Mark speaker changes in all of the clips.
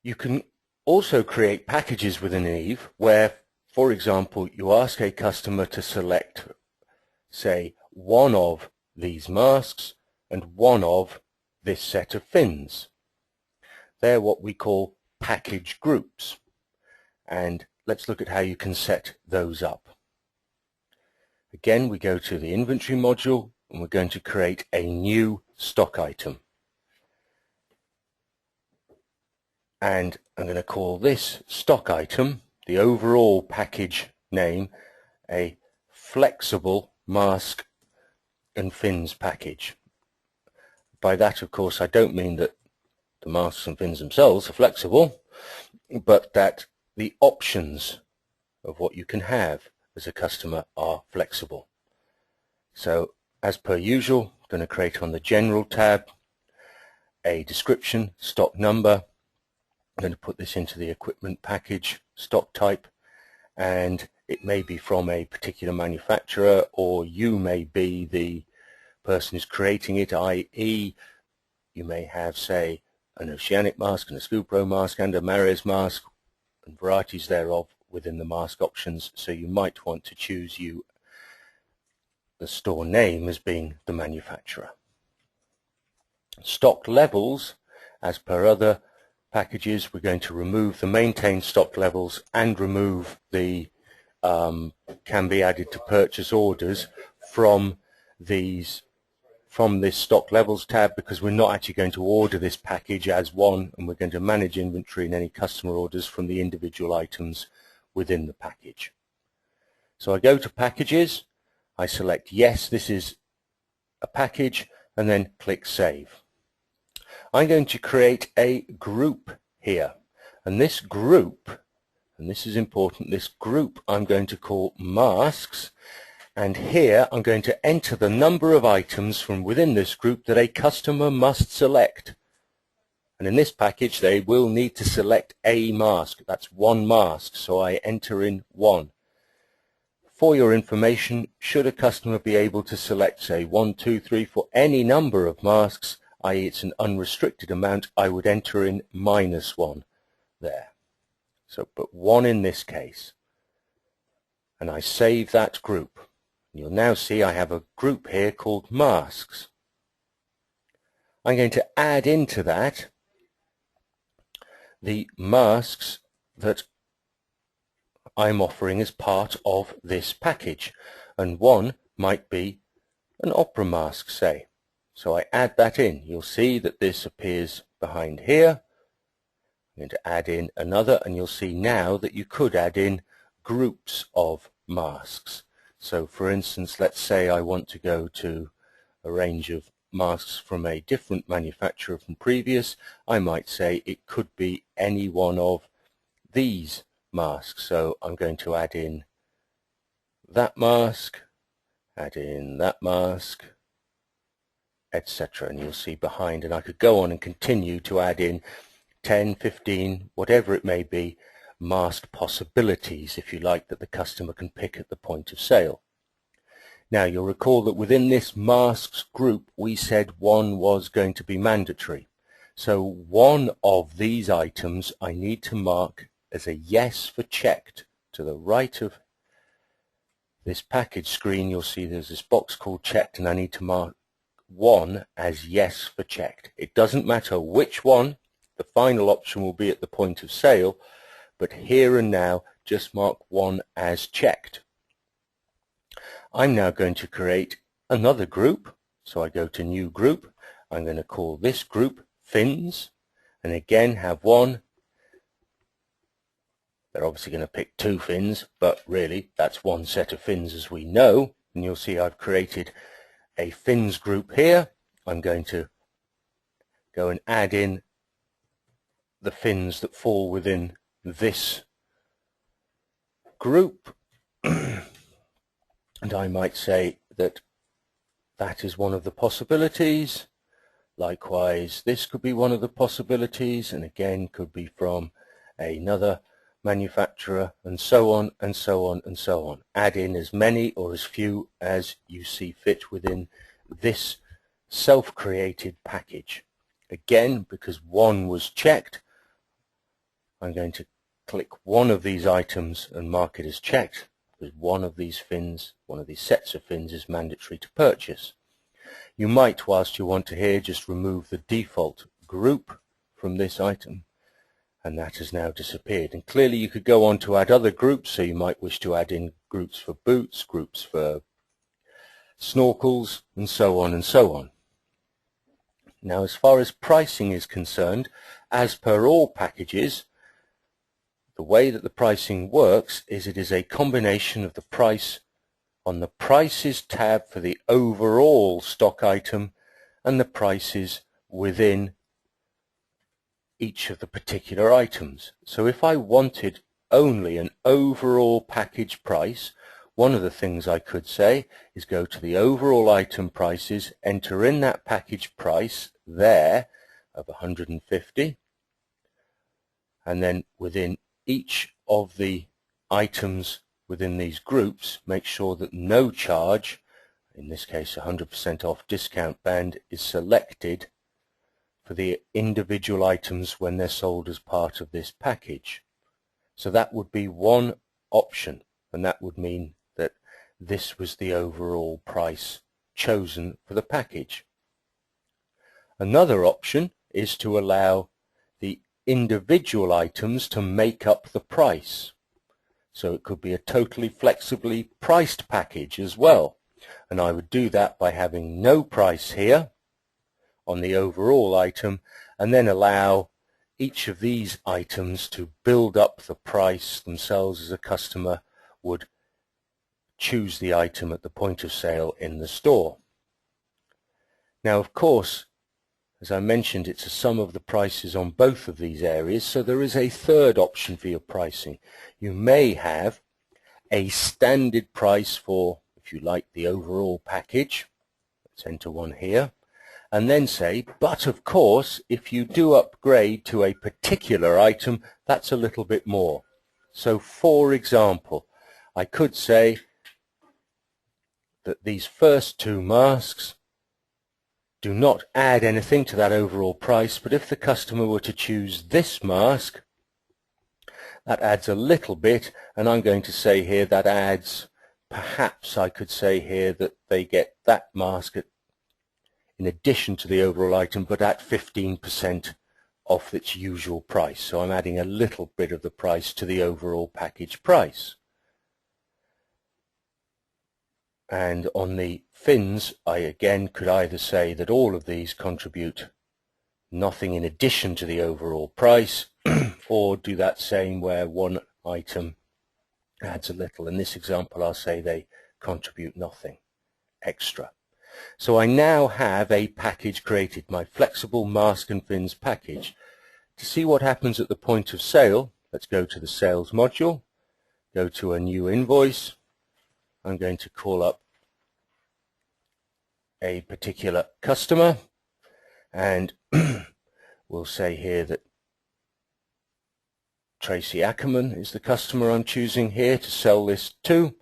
Speaker 1: You can also create packages within Eve where, for example, you ask a customer to select, say, one of these masks and one of this set of fins. They're what we call package groups. And let's look at how you can set those up. Again, we go to the inventory module and we're going to create a new stock item. And I'm going to call this stock item, the overall package name, a flexible mask and fins package. By that, of course, I don't mean that the masks and fins themselves are flexible, but that the options of what you can have as a customer are flexible. So, as per usual, I'm going to create on the General tab a description, stock number. I'm going to put this into the equipment package stock type, and it may be from a particular manufacturer, or you may be the person who's creating it, i.e. you may have, say, an Oceanic mask and a Scupro mask and a Mares mask and varieties thereof within the mask options, so you might want to choose the store name as being the manufacturer. Stock levels, as per other packages, we're going to remove the maintain stock levels and remove the can be added to purchase orders from this stock levels tab, because we're not actually going to order this package as one, and we're going to manage inventory and any customer orders from the individual items within the package. So I go to packages, I select yes, this is a package, and then click save. I'm going to create a group here, and this group, and this is important, this group I'm going to call masks, and here I'm going to enter the number of items from within this group that a customer must select. And in this package they will need to select a mask. That's one mask, so I enter in 1. For your information, should a customer be able to select, say, 1, 2, 3, 4, any number of masks, i.e. it's an unrestricted amount, I would enter in -1 there. So put 1 in this case, and I save that group. You'll now see I have a group here called masks. I'm going to add into that the masks that I'm offering as part of this package, and one might be an opera mask, say. So I add that in. You'll see that this appears behind here. I'm going to add in another, and you'll see now that you could add in groups of masks. So for instance, let's say I want to go to a range of masks from a different manufacturer from previous. I might say it could be any one of these masks. So I'm going to add in that mask, add in that mask, etc. And you'll see behind, and I could go on and continue to add in 10, 15, whatever it may be, masked possibilities, if you like, that the customer can pick at the point of sale. Now you'll recall that within this masks group we said one was going to be mandatory. So one of these items I need to mark as a yes for checked. To the right of this package screen you'll see there's this box called checked, and I need to mark 1 as yes for checked. It doesn't matter which one, the final option will be at the point of sale, but here and now just mark 1 as checked. I'm now going to create another group, so I go to new group. I'm going to call this group fins, and again have 1. They're obviously going to pick 2 fins, but really that's one set of fins as we know, and you'll see I've created a fins group here. I'm going to go and add in the fins that fall within this group, and I might say that that is one of the possibilities. Likewise, this could be one of the possibilities, and again could be from another manufacturer, and so on and so on and so on. Add in as many or as few as you see fit within this self-created package. Again, because 1 was checked, I'm going to click one of these items and mark it as checked, because one of these fins, one of these sets of fins is mandatory to purchase. You might, whilst you want to here, just remove the default group from this item, and that has now disappeared. And clearly you could go on to add other groups, so you might wish to add in groups for boots, groups for snorkels, and so on and so on. Now, as far as pricing is concerned, as per all packages, the way that the pricing works is it is a combination of the price on the Prices tab for the overall stock item and the prices within each of the particular items. So if I wanted only an overall package price, one of the things I could say is go to the overall item prices, enter in that package price there of 150, and then within each of the items within these groups, make sure that no charge, in this case 100% off discount band, is selected for the individual items when they're sold as part of this package. So that would be one option, and that would mean that this was the overall price chosen for the package. Another option is to allow the individual items to make up the price. So it could be a totally flexibly priced package as well. And I would do that by having no price here on the overall item, and then allow each of these items to build up the price themselves as a customer would choose the item at the point of sale in the store. Now, of course, as I mentioned, it's a sum of the prices on both of these areas, so there is a third option for your pricing. You may have a standard price for, if you like, the overall package. Let's enter one here. And then say, but of course, if you do upgrade to a particular item, that's a little bit more. So, for example, I could say that these first two masks do not add anything to that overall price, but if the customer were to choose this mask, that adds a little bit, and I'm going to say here that adds, perhaps I could say here that they get that mask in addition to the overall item, but at 15% off its usual price. So I'm adding a little bit of the price to the overall package price. And on the fins, I again could either say that all of these contribute nothing in addition to the overall price, or do that same where one item adds a little. In this example, I'll say they contribute nothing extra. So I now have a package created, my flexible mask and fins package. To see what happens at the point of sale, let's go to the sales module, go to a new invoice. I'm going to call up a particular customer, and we'll say here that Tracy Ackerman is the customer I'm choosing here to sell this to.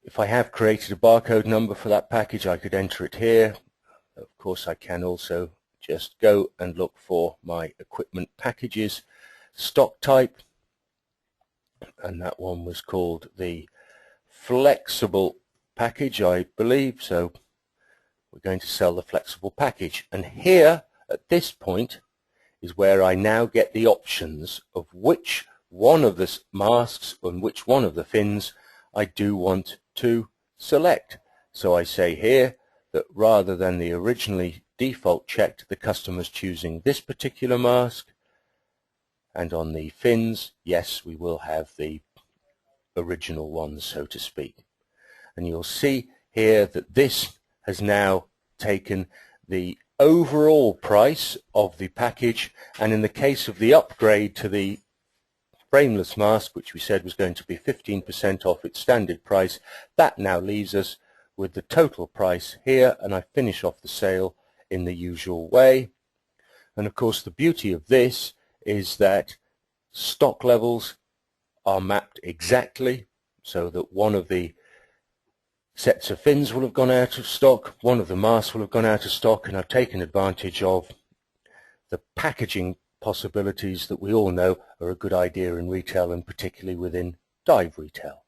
Speaker 1: If I have created a barcode number for that package, I could enter it here. Of course, I can also just go and look for my equipment packages stock type, and that one was called the flexible package, I believe. So we're going to sell the flexible package, and here at this point is where I now get the options of which one of the masks and which one of the fins I do want to select. So I say here that rather than the originally default checked, the customer's choosing this particular mask, and on the fins, yes, we will have the original ones, so to speak. And you'll see here that this has now taken the overall price of the package, and in the case of the upgrade to the frameless mask, which we said was going to be 15% off its standard price, that now leaves us with the total price here, and I finish off the sale in the usual way. And of course the beauty of this is that stock levels are mapped exactly, so that one of the sets of fins will have gone out of stock, one of the masks will have gone out of stock, and I've taken advantage of the packaging possibilities that we all know are a good idea in retail, and particularly within dive retail.